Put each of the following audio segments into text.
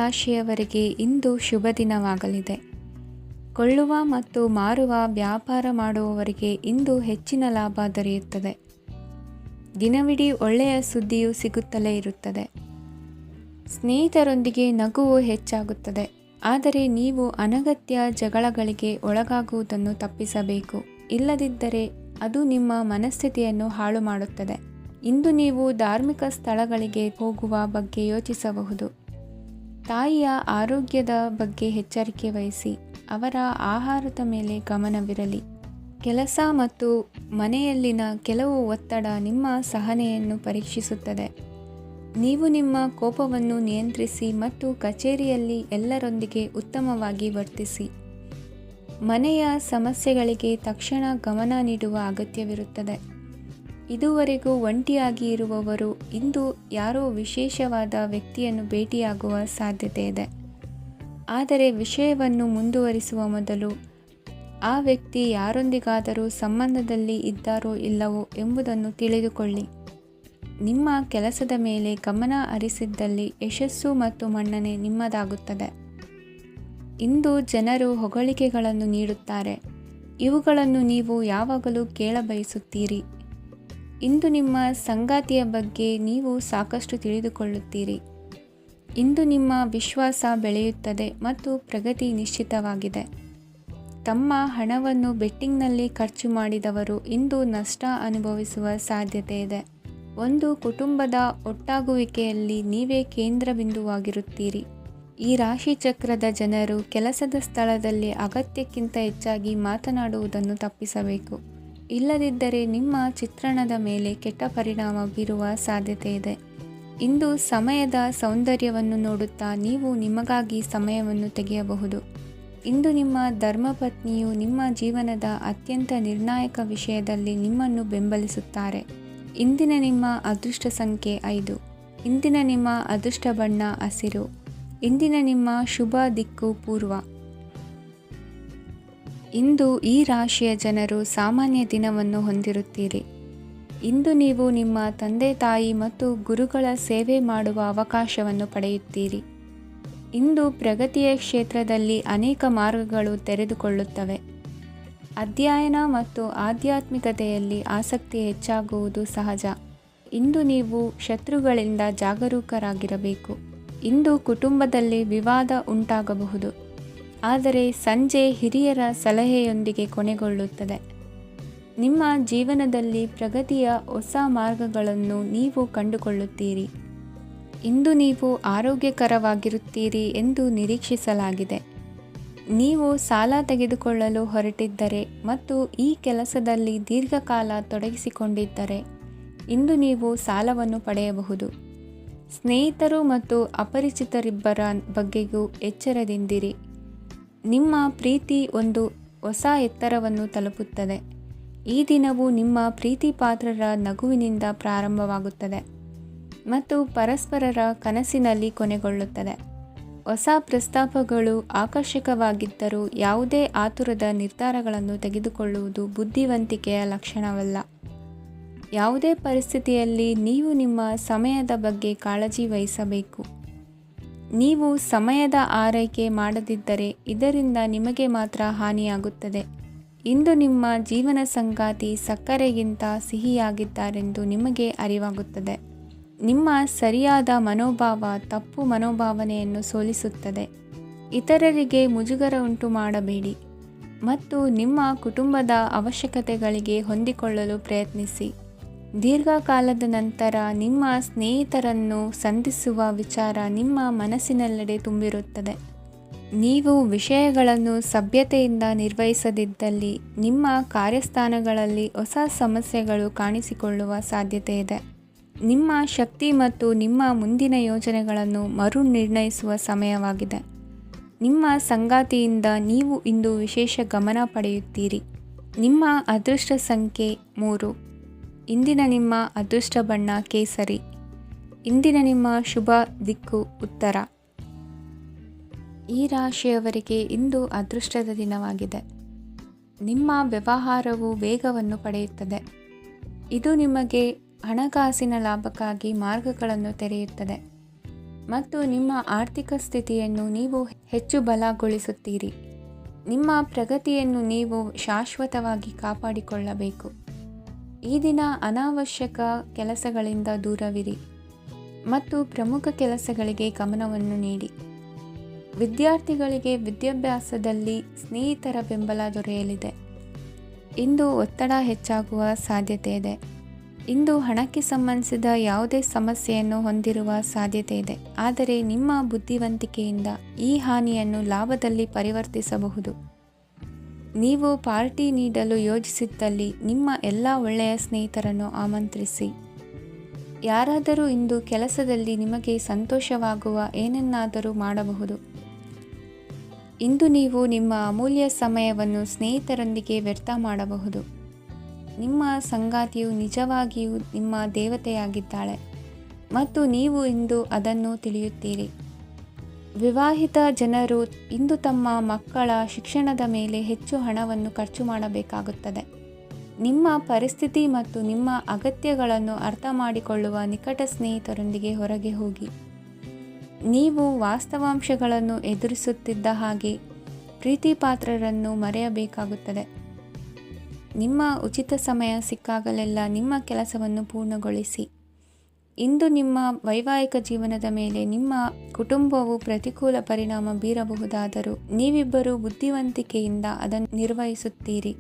ರಾಶಿಯವರಿಗೆ ಇಂದು ಶುಭ ದಿನವಾಗಲಿದೆ. ಕೊಳ್ಳುವ ಮತ್ತು ಮಾರುವ ವ್ಯಾಪಾರ ಮಾಡುವವರಿಗೆ ಇಂದು ಹೆಚ್ಚಿನ ಲಾಭ ದೊರೆಯುತ್ತದೆ. ದಿನವಿಡೀ ಒಳ್ಳೆಯ ಸುದ್ದಿಯು ಸಿಗುತ್ತಲೇ ಇರುತ್ತದೆ. ಸ್ನೇಹಿತರೊಂದಿಗೆ ನಗುವು ಹೆಚ್ಚಾಗುತ್ತದೆ. ಆದರೆ ನೀವು ಅನಗತ್ಯ ಜಗಳಗಳಿಗೆ ಒಳಗಾಗುವುದನ್ನು ತಪ್ಪಿಸಬೇಕು. ಇಲ್ಲದಿದ್ದರೆ ಅದು ನಿಮ್ಮ ಮನಸ್ಥಿತಿಯನ್ನು ಹಾಳು ಮಾಡುತ್ತದೆ. ಇಂದು ನೀವು ಧಾರ್ಮಿಕ ಸ್ಥಳಗಳಿಗೆ ಹೋಗುವ ಬಗ್ಗೆ ಯೋಚಿಸಬಹುದು. ತಾಯಿಯ ಆರೋಗ್ಯದ ಬಗ್ಗೆ ಎಚ್ಚರಿಕೆ ವಹಿಸಿ. ಅವರ ಆಹಾರದ ಮೇಲೆ ಗಮನವಿರಲಿ. ಕೆಲಸ ಮತ್ತು ಮನೆಯಲ್ಲಿನ ಕೆಲವು ಒತ್ತಡ ನಿಮ್ಮ ಸಹನೆಯನ್ನು ಪರೀಕ್ಷಿಸುತ್ತದೆ. ನೀವು ನಿಮ್ಮ ಕೋಪವನ್ನು ನಿಯಂತ್ರಿಸಿ ಮತ್ತು ಕಚೇರಿಯಲ್ಲಿ ಎಲ್ಲರೊಂದಿಗೆ ಉತ್ತಮವಾಗಿ ವರ್ತಿಸಿ. ಮನೆಯ ಸಮಸ್ಯೆಗಳಿಗೆ ತಕ್ಷಣ ಗಮನ ನೀಡುವ ಅಗತ್ಯವಿರುತ್ತದೆ. ಇದುವರೆಗೂ ಒಂಟಿಯಾಗಿ ಇರುವವರು ಇಂದು ಯಾರೋ ವಿಶೇಷವಾದ ವ್ಯಕ್ತಿಯನ್ನು ಭೇಟಿಯಾಗುವ ಸಾಧ್ಯತೆ ಇದೆ. ಆದರೆ ವಿಷಯವನ್ನು ಮುಂದುವರಿಸುವ ಮೊದಲು ಆ ವ್ಯಕ್ತಿ ಯಾರೊಂದಿಗಾದರೂ ಸಂಬಂಧದಲ್ಲಿ ಇದ್ದಾರೋ ಇಲ್ಲವೋ ಎಂಬುದನ್ನು ತಿಳಿದುಕೊಳ್ಳಿ. ನಿಮ್ಮ ಕೆಲಸದ ಮೇಲೆ ಗಮನ ಹರಿಸಿದ್ದಲ್ಲಿ ಯಶಸ್ಸು ಮತ್ತು ಮನ್ನಣೆ ನಿಮ್ಮದಾಗುತ್ತದೆ. ಇಂದು ಜನರು ಹೊಗಳಿಕೆಗಳನ್ನು ನೀಡುತ್ತಾರೆ. ಇವುಗಳನ್ನು ನೀವು ಯಾವಾಗಲೂ ಕೇಳಬಯಸುತ್ತೀರಿ. ಇಂದು ನಿಮ್ಮ ಸಂಗಾತಿಯ ಬಗ್ಗೆ ನೀವು ಸಾಕಷ್ಟು ತಿಳಿದುಕೊಳ್ಳುತ್ತೀರಿ. ಇಂದು ನಿಮ್ಮ ವಿಶ್ವಾಸ ಬೆಳೆಯುತ್ತದೆ ಮತ್ತು ಪ್ರಗತಿ ನಿಶ್ಚಿತವಾಗಿದೆ. ತಮ್ಮ ಹಣವನ್ನು ಬೆಟ್ಟಿಂಗ್ನಲ್ಲಿ ಖರ್ಚು ಮಾಡಿದವರು ಇಂದು ನಷ್ಟ ಅನುಭವಿಸುವ ಸಾಧ್ಯತೆ ಇದೆ. ಒಂದು ಕುಟುಂಬದ ಒಟ್ಟಾಗುವಿಕೆಯಲ್ಲಿ ನೀವೇ ಕೇಂದ್ರ ಬಿಂದುವಾಗಿರುತ್ತೀರಿ. ಈ ರಾಶಿ ಚಕ್ರದ ಜನರು ಕೆಲಸದ ಸ್ಥಳದಲ್ಲಿ ಅಗತ್ಯಕ್ಕಿಂತ ಹೆಚ್ಚಾಗಿ ಮಾತನಾಡುವುದನ್ನು ತಪ್ಪಿಸಬೇಕು. ಇಲ್ಲದಿದ್ದರೆ ನಿಮ್ಮ ಚಿತ್ರಣದ ಮೇಲೆ ಕೆಟ್ಟ ಪರಿಣಾಮ ಬೀರುವ ಸಾಧ್ಯತೆ ಇದೆ. ಇಂದು ಸಮಯದ ಸೌಂದರ್ಯವನ್ನು ನೋಡುತ್ತಾ ನೀವು ನಿಮಗಾಗಿ ಸಮಯವನ್ನು ತೆಗೆಯಬಹುದು. ಇಂದು ನಿಮ್ಮ ಧರ್ಮಪತ್ನಿಯು ನಿಮ್ಮ ಜೀವನದ ಅತ್ಯಂತ ನಿರ್ಣಾಯಕ ವಿಷಯದಲ್ಲಿ ನಿಮ್ಮನ್ನು ಬೆಂಬಲಿಸುತ್ತಾರೆ. ಇಂದಿನ ನಿಮ್ಮ ಅದೃಷ್ಟ ಸಂಖ್ಯೆ 5. ಇಂದಿನ ನಿಮ್ಮ ಅದೃಷ್ಟ ಬಣ್ಣ ಹಸಿರು. ಇಂದಿನ ನಿಮ್ಮ ಶುಭ ದಿಕ್ಕು ಪೂರ್ವ. ಇಂದು ಈ ರಾಶಿಯ ಜನರು ಸಾಮಾನ್ಯ ದಿನವನ್ನು ಹೊಂದಿರುತ್ತೀರಿ. ಇಂದು ನೀವು ನಿಮ್ಮ ತಂದೆ ತಾಯಿ ಮತ್ತು ಗುರುಗಳ ಸೇವೆ ಮಾಡುವ ಅವಕಾಶವನ್ನು ಪಡೆಯುತ್ತೀರಿ. ಇಂದು ಪ್ರಗತಿಯ ಕ್ಷೇತ್ರದಲ್ಲಿ ಅನೇಕ ಮಾರ್ಗಗಳು ತೆರೆದುಕೊಳ್ಳುತ್ತವೆ. ಅಧ್ಯಯನ ಮತ್ತು ಆಧ್ಯಾತ್ಮಿಕತೆಯಲ್ಲಿ ಆಸಕ್ತಿ ಹೆಚ್ಚಾಗುವುದು ಸಹಜ. ಇಂದು ನೀವು ಶತ್ರುಗಳಿಂದ ಜಾಗರೂಕರಾಗಿರಬೇಕು. ಇಂದು ಕುಟುಂಬದಲ್ಲಿ ವಿವಾದ ಉಂಟಾಗಬಹುದು. ಆದರೆ ಸಂಜೆ ಹಿರಿಯರ ಸಲಹೆಯೊಂದಿಗೆ ಕೊನೆಗೊಳ್ಳುತ್ತದೆ. ನಿಮ್ಮ ಜೀವನದಲ್ಲಿ ಪ್ರಗತಿಯ ಹೊಸ ಮಾರ್ಗಗಳನ್ನು ನೀವು ಕಂಡುಕೊಳ್ಳುತ್ತೀರಿ. ಇಂದು ನೀವು ಆರೋಗ್ಯಕರವಾಗಿರುತ್ತೀರಿ ಎಂದು ನಿರೀಕ್ಷಿಸಲಾಗಿದೆ. ನೀವು ಸಾಲ ತೆಗೆದುಕೊಳ್ಳಲು ಹೊರಟಿದ್ದರೆ ಮತ್ತು ಈ ಕೆಲಸದಲ್ಲಿ ದೀರ್ಘಕಾಲ ತೊಡಗಿಸಿಕೊಂಡಿದ್ದರೆ ಇಂದು ನೀವು ಸಾಲವನ್ನು ಪಡೆಯಬಹುದು. ಸ್ನೇಹಿತರು ಮತ್ತು ಅಪರಿಚಿತರಿಬ್ಬರ ಬಗ್ಗೆಯೂ ಎಚ್ಚರದಿಂದಿರಿ. ನಿಮ್ಮ ಪ್ರೀತಿ ಒಂದು ಹೊಸ ಎತ್ತರವನ್ನು ತಲುಪುತ್ತದೆ. ಈ ದಿನವು ನಿಮ್ಮ ಪ್ರೀತಿ ಪಾತ್ರರ ನಗುವಿನಿಂದ ಪ್ರಾರಂಭವಾಗುತ್ತದೆ ಮತ್ತು ಪರಸ್ಪರರ ಕನಸಿನಲ್ಲಿ ಕೊನೆಗೊಳ್ಳುತ್ತದೆ. ಹೊಸ ಪ್ರಸ್ತಾಪಗಳು ಆಕರ್ಷಕವಾಗಿದ್ದರೂ ಯಾವುದೇ ಆತುರದ ನಿರ್ಧಾರಗಳನ್ನು ತೆಗೆದುಕೊಳ್ಳುವುದು ಬುದ್ಧಿವಂತಿಕೆಯ ಲಕ್ಷಣವಲ್ಲ. ಯಾವುದೇ ಪರಿಸ್ಥಿತಿಯಲ್ಲಿ ನೀವು ನಿಮ್ಮ ಸಮಯದ ಬಗ್ಗೆ ಕಾಳಜಿ ವಹಿಸಬೇಕು. ನೀವು ಸಮಯದ ಆರೈಕೆ ಮಾಡದಿದ್ದರೆ ಇದರಿಂದ ನಿಮಗೆ ಮಾತ್ರ ಹಾನಿಯಾಗುತ್ತದೆ. ಇಂದು ನಿಮ್ಮ ಜೀವನ ಸಂಗಾತಿ ಸಕ್ಕರೆಗಿಂತ ಸಿಹಿಯಾಗಿದ್ದಾರೆಂದು ನಿಮಗೆ ಅರಿವಾಗುತ್ತದೆ. ನಿಮ್ಮ ಸರಿಯಾದ ಮನೋಭಾವ ತಪ್ಪು ಮನೋಭಾವನೆಯನ್ನು ಸೋಲಿಸುತ್ತದೆ. ಇತರರಿಗೆ ಮುಜುಗರ ಉಂಟು ಮಾಡಬೇಡಿ ಮತ್ತು ನಿಮ್ಮ ಕುಟುಂಬದ ಅವಶ್ಯಕತೆಗಳಿಗೆ ಹೊಂದಿಕೊಳ್ಳಲು ಪ್ರಯತ್ನಿಸಿ. ದೀರ್ಘಕಾಲದ ನಂತರ ನಿಮ್ಮ ಸ್ನೇಹಿತರನ್ನು ಸಂಧಿಸುವ ವಿಚಾರ ನಿಮ್ಮ ಮನಸ್ಸಿನೆಲ್ಲೆಡೆ ತುಂಬಿರುತ್ತದೆ. ನೀವು ವಿಷಯಗಳನ್ನು ಸಭ್ಯತೆಯಿಂದ ನಿರ್ವಹಿಸದಿದ್ದಲ್ಲಿ ನಿಮ್ಮ ಕಾರ್ಯಸ್ಥಾನಗಳಲ್ಲಿ ಹೊಸ ಸಮಸ್ಯೆಗಳು ಕಾಣಿಸಿಕೊಳ್ಳುವ ಸಾಧ್ಯತೆ ಇದೆ. ನಿಮ್ಮ ಶಕ್ತಿ ಮತ್ತು ನಿಮ್ಮ ಮುಂದಿನ ಯೋಜನೆಗಳನ್ನು ಮರು ನಿರ್ಣಯಿಸುವ ಸಮಯವಾಗಿದೆ. ನಿಮ್ಮ ಸಂಗಾತಿಯಿಂದ ನೀವು ಇಂದು ವಿಶೇಷ ಗಮನ ಪಡೆಯುತ್ತೀರಿ. ನಿಮ್ಮ ಅದೃಷ್ಟ ಸಂಖ್ಯೆ 3. ಇಂದಿನ ನಿಮ್ಮ ಅದೃಷ್ಟ ಬಣ್ಣ ಕೇಸರಿ. ಇಂದಿನ ನಿಮ್ಮ ಶುಭ ದಿಕ್ಕು ಉತ್ತರ. ಈ ರಾಶಿಯವರಿಗೆ ಇಂದು ಅದೃಷ್ಟದ ದಿನವಾಗಿದೆ. ನಿಮ್ಮ ವ್ಯವಹಾರವು ವೇಗವನ್ನು ಪಡೆಯುತ್ತದೆ. ಇದು ನಿಮಗೆ ಹಣಕಾಸಿನ ಲಾಭಕ್ಕಾಗಿ ಮಾರ್ಗಗಳನ್ನು ತೆರೆಯುತ್ತದೆ. ಮತ್ತು ನಿಮ್ಮ ಆರ್ಥಿಕ ಸ್ಥಿತಿಯನ್ನು ನೀವು ಹೆಚ್ಚು ಬಲಗೊಳಿಸುತ್ತೀರಿ. ನಿಮ್ಮ ಪ್ರಗತಿಯನ್ನು ನೀವು ಶಾಶ್ವತವಾಗಿ ಕಾಪಾಡಿಕೊಳ್ಳಬೇಕು. ಈ ದಿನ ಅನಾವಶ್ಯಕ ಕೆಲಸಗಳಿಂದ ದೂರವಿರಿ ಮತ್ತು ಪ್ರಮುಖ ಕೆಲಸಗಳಿಗೆ ಗಮನವನ್ನು ನೀಡಿ. ವಿದ್ಯಾರ್ಥಿಗಳಿಗೆ ವಿದ್ಯಾಭ್ಯಾಸದಲ್ಲಿ ಸ್ನೇಹಿತರ ಬೆಂಬಲ ದೊರೆಯಲಿದೆ. ಇಂದು ಒತ್ತಡ ಹೆಚ್ಚಾಗುವ ಸಾಧ್ಯತೆ ಇದೆ. ಇಂದು ಹಣಕ್ಕೆ ಸಂಬಂಧಿಸಿದ ಯಾವುದೇ ಸಮಸ್ಯೆಯನ್ನು ಹೊಂದಿರುವ ಸಾಧ್ಯತೆ ಇದೆ. ಆದರೆ ನಿಮ್ಮ ಬುದ್ಧಿವಂತಿಕೆಯಿಂದ ಈ ಹಾನಿಯನ್ನು ಲಾಭದಲ್ಲಿ ಪರಿವರ್ತಿಸಬಹುದು. ನೀವು ಪಾರ್ಟಿ ನೀಡಲು ಯೋಜಿಸಿದ್ದಲ್ಲಿ ನಿಮ್ಮ ಎಲ್ಲ ಒಳ್ಳೆಯ ಸ್ನೇಹಿತರನ್ನು ಆಮಂತ್ರಿಸಿ. ಯಾರಾದರೂ ಇಂದು ಕೆಲಸದಲ್ಲಿ ನಿಮಗೆ ಸಂತೋಷವಾಗುವ ಏನನ್ನಾದರೂ ಮಾಡಬಹುದು. ಇಂದು ನೀವು ನಿಮ್ಮ ಅಮೂಲ್ಯ ಸಮಯವನ್ನು ಸ್ನೇಹಿತರೊಂದಿಗೆ ವ್ಯರ್ಥ ಮಾಡಬಹುದು. ನಿಮ್ಮ ಸಂಗಾತಿಯು ನಿಜವಾಗಿಯೂ ನಿಮ್ಮ ದೇವತೆಯಾಗಿದ್ದಾಳೆ ಮತ್ತು ನೀವು ಇಂದು ಅದನ್ನು ತಿಳಿಯುತ್ತೀರಿ. ವಿವಾಹಿತ ಜನರು ಇಂದು ತಮ್ಮ ಮಕ್ಕಳ ಶಿಕ್ಷಣದ ಮೇಲೆ ಹೆಚ್ಚು ಹಣವನ್ನು ಖರ್ಚು ಮಾಡಬೇಕಾಗುತ್ತದೆ. ನಿಮ್ಮ ಪರಿಸ್ಥಿತಿ ಮತ್ತು ನಿಮ್ಮ ಅಗತ್ಯಗಳನ್ನು ಅರ್ಥ ಮಾಡಿಕೊಳ್ಳುವ ನಿಕಟ ಸ್ನೇಹಿತರೊಂದಿಗೆ ಹೊರಗೆ ಹೋಗಿ. ನೀವು ವಾಸ್ತವಾಂಶಗಳನ್ನು ಎದುರಿಸುತ್ತಿದ್ದ ಹಾಗೆ ಪ್ರೀತಿಪಾತ್ರರನ್ನು ಮರೆಯಬೇಕಾಗುತ್ತದೆ. ನಿಮ್ಮ ಉಚಿತ ಸಮಯ ಸಿಕ್ಕಾಗಲೆಲ್ಲ ನಿಮ್ಮ ಕೆಲಸವನ್ನು ಪೂರ್ಣಗೊಳಿಸಿ. ಇಂದು ನಿಮ್ಮ ವೈವಾಹಿಕ ಜೀವನದ ಮೇಲೆ ನಿಮ್ಮ ಕುಟುಂಬವು ಪ್ರತಿಕೂಲ ಪರಿಣಾಮ ಬೀರಬಹುದಾದರೂ ನೀವಿಬ್ಬರು ಬುದ್ಧಿವಂತಿಕೆಯಿಂದ ಅದನ್ನು ನಿರ್ವಹಿಸುತ್ತೀರಿ.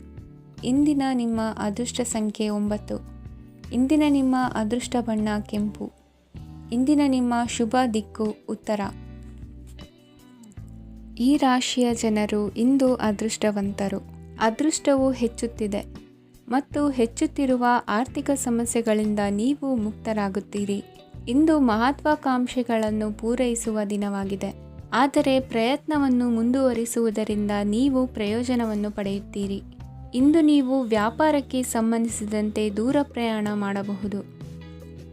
ಇಂದಿನ ನಿಮ್ಮ ಅದೃಷ್ಟ ಸಂಖ್ಯೆ 9. ಇಂದಿನ ನಿಮ್ಮ ಅದೃಷ್ಟ ಬಣ್ಣ ಕೆಂಪು. ಇಂದಿನ ನಿಮ್ಮ ಶುಭ ದಿಕ್ಕು ಉತ್ತರ. ಈ ರಾಶಿಯ ಜನರು ಇಂದು ಅದೃಷ್ಟವಂತರು. ಅದೃಷ್ಟವು ಹೆಚ್ಚುತ್ತಿದೆ ಮತ್ತು ಹೆಚ್ಚುತ್ತಿರುವ ಆರ್ಥಿಕ ಸಮಸ್ಯೆಗಳಿಂದ ನೀವು ಮುಕ್ತರಾಗುತ್ತೀರಿ. ಇಂದು ಮಹತ್ವಾಕಾಂಕ್ಷೆಗಳನ್ನು ಪೂರೈಸುವ ದಿನವಾಗಿದೆ. ಆದರೆ ಪ್ರಯತ್ನವನ್ನು ಮುಂದುವರಿಸುವುದರಿಂದ ನೀವು ಪ್ರಯೋಜನವನ್ನು ಪಡೆಯುತ್ತೀರಿ. ಇಂದು ನೀವು ವ್ಯಾಪಾರಕ್ಕೆ ಸಂಬಂಧಿಸಿದಂತೆ ದೂರ ಪ್ರಯಾಣ ಮಾಡಬಹುದು.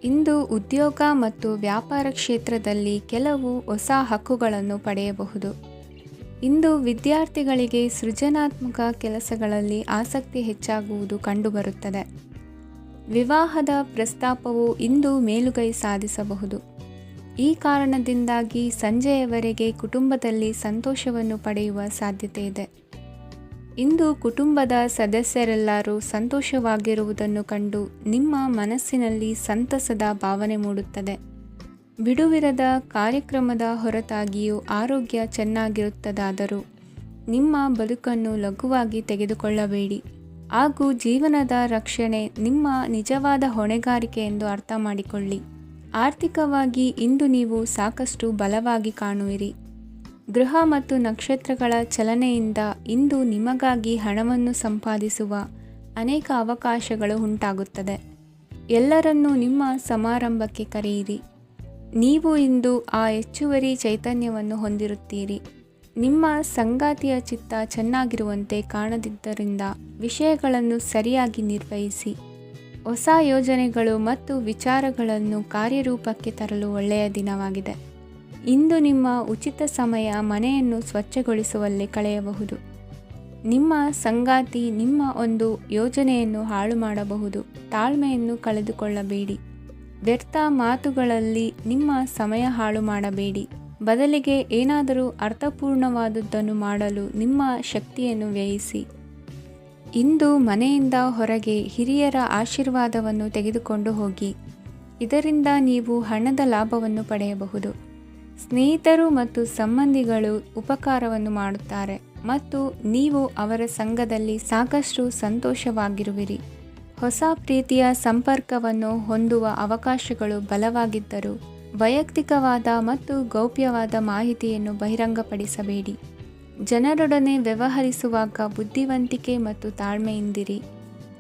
ಇಂದು ಉದ್ಯೋಗ ಮತ್ತು ವ್ಯಾಪಾರ ಕ್ಷೇತ್ರದಲ್ಲಿ ಕೆಲವು ಹೊಸ ಹಕ್ಕುಗಳನ್ನು ಪಡೆಯಬಹುದು. ಇಂದು ವಿದ್ಯಾರ್ಥಿಗಳಿಗೆ ಸೃಜನಾತ್ಮಕ ಕೆಲಸಗಳಲ್ಲಿ ಆಸಕ್ತಿ ಹೆಚ್ಚಾಗುವುದು ಕಂಡುಬರುತ್ತದೆ. ವಿವಾಹದ ಪ್ರಸ್ತಾಪವು ಇಂದು ಮೇಲುಗೈ ಸಾಧಿಸಬಹುದು. ಈ ಕಾರಣದಿಂದಾಗಿ ಸಂಜೆಯವರೆಗೆ ಕುಟುಂಬದಲ್ಲಿ ಸಂತೋಷವನ್ನು ಪಡೆಯುವ ಸಾಧ್ಯತೆ ಇದೆ. ಇಂದು ಕುಟುಂಬದ ಸದಸ್ಯರೆಲ್ಲರೂ ಸಂತೋಷವಾಗಿರುವುದನ್ನು ಕಂಡು ನಿಮ್ಮ ಮನಸ್ಸಿನಲ್ಲಿ ಸಂತಸದ ಭಾವನೆ ಮೂಡುತ್ತದೆ. ಬಿಡುವಿರದ ಕಾರ್ಯಕ್ರಮದ ಹೊರತಾಗಿಯೂ ಆರೋಗ್ಯ ಚೆನ್ನಾಗಿರುತ್ತದಾದರೂ ನಿಮ್ಮ ಬದುಕನ್ನು ಲಘುವಾಗಿ ತೆಗೆದುಕೊಳ್ಳಬೇಡಿ ಹಾಗೂ ಜೀವನದ ರಕ್ಷಣೆ ನಿಮ್ಮ ನಿಜವಾದ ಹೊಣೆಗಾರಿಕೆ ಎಂದು ಅರ್ಥ ಮಾಡಿಕೊಳ್ಳಿ. ಆರ್ಥಿಕವಾಗಿ ಇಂದು ನೀವು ಸಾಕಷ್ಟು ಬಲವಾಗಿ ಕಾಣುವಿರಿ. ಗ್ರಹ ಮತ್ತು ನಕ್ಷತ್ರಗಳ ಚಲನೆಯಿಂದ ಇಂದು ನಿಮಗಾಗಿ ಹಣವನ್ನು ಸಂಪಾದಿಸುವ ಅನೇಕ ಅವಕಾಶಗಳು ಉಂಟಾಗುತ್ತದೆ. ಎಲ್ಲರನ್ನೂ ನಿಮ್ಮ ಸಮಾರಂಭಕ್ಕೆ ಕರೆಯಿರಿ. ನೀವು ಇಂದು ಆ ಹೆಚ್ಚುವರಿ ಚೈತನ್ಯವನ್ನು ಹೊಂದಿರುತ್ತೀರಿ. ನಿಮ್ಮ ಸಂಗಾತಿಯ ಚಿತ್ತ ಚೆನ್ನಾಗಿರುವಂತೆ ಕಾಣದಿದ್ದರಿಂದ ವಿಷಯಗಳನ್ನು ಸರಿಯಾಗಿ ನಿರ್ವಹಿಸಿ. ಹೊಸ ಯೋಜನೆಗಳು ಮತ್ತು ವಿಚಾರಗಳನ್ನು ಕಾರ್ಯರೂಪಕ್ಕೆ ತರಲು ಒಳ್ಳೆಯ ದಿನವಾಗಿದೆ. ಇಂದು ನಿಮ್ಮ ಉಚಿತ ಸಮಯ ಮನೆಯನ್ನು ಸ್ವಚ್ಛಗೊಳಿಸುವಲ್ಲಿ ಕಳೆಯಬಹುದು. ನಿಮ್ಮ ಸಂಗಾತಿ ನಿಮ್ಮ ಒಂದು ಯೋಜನೆಯನ್ನು ಹಾಳು ಮಾಡಬಹುದು. ತಾಳ್ಮೆಯನ್ನು ಕಳೆದುಕೊಳ್ಳಬೇಡಿ. ವ್ಯರ್ಥ ಮಾತುಗಳಲ್ಲಿ ನಿಮ್ಮ ಸಮಯ ಹಾಳು ಮಾಡಬೇಡಿ. ಬದಲಿಗೆ ಏನಾದರೂ ಅರ್ಥಪೂರ್ಣವಾದುದನ್ನು ಮಾಡಲು ನಿಮ್ಮ ಶಕ್ತಿಯನ್ನು ವ್ಯಯಿಸಿ. ಇಂದು ಮನೆಯಿಂದ ಹೊರಗೆ ಹಿರಿಯರ ಆಶೀರ್ವಾದವನ್ನು ತೆಗೆದುಕೊಂಡು ಹೋಗಿ. ಇದರಿಂದ ನೀವು ಹಣದ ಲಾಭವನ್ನು ಪಡೆಯಬಹುದು. ಸ್ನೇಹಿತರು ಮತ್ತು ಸಂಬಂಧಿಗಳು ಉಪಕಾರವನ್ನು ಮಾಡುತ್ತಾರೆ ಮತ್ತು ನೀವು ಅವರ ಸಂಘದಲ್ಲಿ ಸಾಕಷ್ಟು ಸಂತೋಷವಾಗಿರುವಿರಿ. ಹೊಸ ಪ್ರೀತಿಯ ಸಂಪರ್ಕವನ್ನು ಹೊಂದುವ ಅವಕಾಶಗಳು ಬಲವಾಗಿದ್ದರೂ ವೈಯಕ್ತಿಕವಾದ ಮತ್ತು ಗೌಪ್ಯವಾದ ಮಾಹಿತಿಯನ್ನು ಬಹಿರಂಗಪಡಿಸಬೇಡಿ. ಜನರೊಡನೆ ವ್ಯವಹರಿಸುವಾಗ ಬುದ್ಧಿವಂತಿಕೆ ಮತ್ತು ತಾಳ್ಮೆಯಿಂದಿರಿ.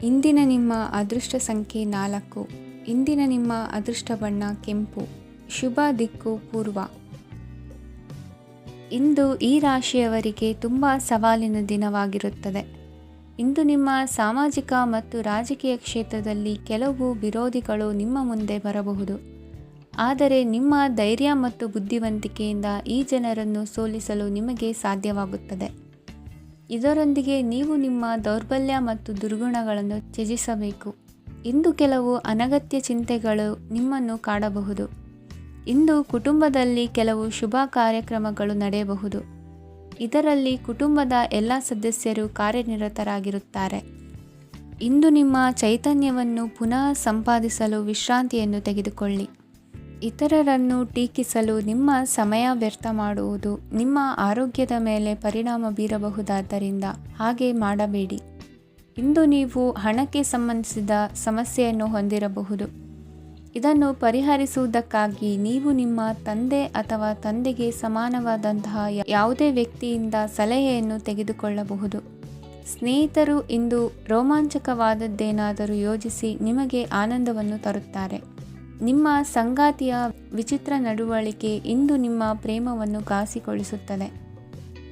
ಇಂದಿನ ನಿಮ್ಮ ಅದೃಷ್ಟ ಸಂಖ್ಯೆ 4. ಇಂದಿನ ನಿಮ್ಮ ಅದೃಷ್ಟ ಬಣ್ಣ ಕೆಂಪು. ಶುಭ ದಿಕ್ಕು ಪೂರ್ವ. ಇಂದು ಈ ರಾಶಿಯವರಿಗೆ ತುಂಬ ಸವಾಲಿನ ದಿನವಾಗಿರುತ್ತದೆ. ಇಂದು ನಿಮ್ಮ ಸಾಮಾಜಿಕ ಮತ್ತು ರಾಜಕೀಯ ಕ್ಷೇತ್ರದಲ್ಲಿ ಕೆಲವು ವಿರೋಧಿಗಳು ನಿಮ್ಮ ಮುಂದೆ ಬರಬಹುದು. ಆದರೆ ನಿಮ್ಮ ಧೈರ್ಯ ಮತ್ತು ಬುದ್ಧಿವಂತಿಕೆಯಿಂದ ಈ ಜನರನ್ನು ಸೋಲಿಸಲು ನಿಮಗೆ ಸಾಧ್ಯವಾಗುತ್ತದೆ. ಇದರೊಂದಿಗೆ ನೀವು ನಿಮ್ಮ ದೌರ್ಬಲ್ಯ ಮತ್ತು ದುರ್ಗುಣಗಳನ್ನು ತ್ಯಜಿಸಬೇಕು. ಇಂದು ಕೆಲವು ಅನಗತ್ಯ ಚಿಂತೆಗಳು ನಿಮ್ಮನ್ನು ಕಾಡಬಹುದು. ಇಂದು ಕುಟುಂಬದಲ್ಲಿ ಕೆಲವು ಶುಭ ಕಾರ್ಯಕ್ರಮಗಳು ನಡೆಯಬಹುದು. ಇದರಲ್ಲಿ ಕುಟುಂಬದ ಎಲ್ಲ ಸದಸ್ಯರು ಕಾರ್ಯನಿರತರಾಗಿರುತ್ತಾರೆ. ಇಂದು ನಿಮ್ಮ ಚೈತನ್ಯವನ್ನು ಪುನಃ ಸಂಪಾದಿಸಲು ವಿಶ್ರಾಂತಿಯನ್ನು ತೆಗೆದುಕೊಳ್ಳಿ. ಇತರರನ್ನು ಟೀಕಿಸಲು ನಿಮ್ಮ ಸಮಯ ವ್ಯರ್ಥ ಮಾಡುವುದು ನಿಮ್ಮ ಆರೋಗ್ಯದ ಮೇಲೆ ಪರಿಣಾಮ ಬೀರಬಹುದಾದ್ದರಿಂದ ಹಾಗೆ ಮಾಡಬೇಡಿ. ಇಂದು ನೀವು ಹಣಕ್ಕೆ ಸಂಬಂಧಿಸಿದ ಸಮಸ್ಯೆಯನ್ನು ಹೊಂದಿರಬಹುದು. ಇದನ್ನು ಪರಿಹರಿಸುವುದಕ್ಕಾಗಿ ನೀವು ನಿಮ್ಮ ತಂದೆ ಅಥವಾ ತಂದೆಗೆ ಸಮಾನವಾದಂತಹ ಯಾವುದೇ ವ್ಯಕ್ತಿಯಿಂದ ಸಲಹೆಯನ್ನು ತೆಗೆದುಕೊಳ್ಳಬಹುದು. ಸ್ನೇಹಿತರು ಇಂದು ರೋಮಾಂಚಕವಾದದ್ದೇನಾದರೂ ಯೋಜಿಸಿ ನಿಮಗೆ ಆನಂದವನ್ನು ತರುತ್ತಾರೆ. ನಿಮ್ಮ ಸಂಗಾತಿಯ ವಿಚಿತ್ರ ನಡವಳಿಕೆ ಇಂದು ನಿಮ್ಮ ಪ್ರೇಮವನ್ನು ಘಾಸಿಗೊಳಿಸುತ್ತದೆ.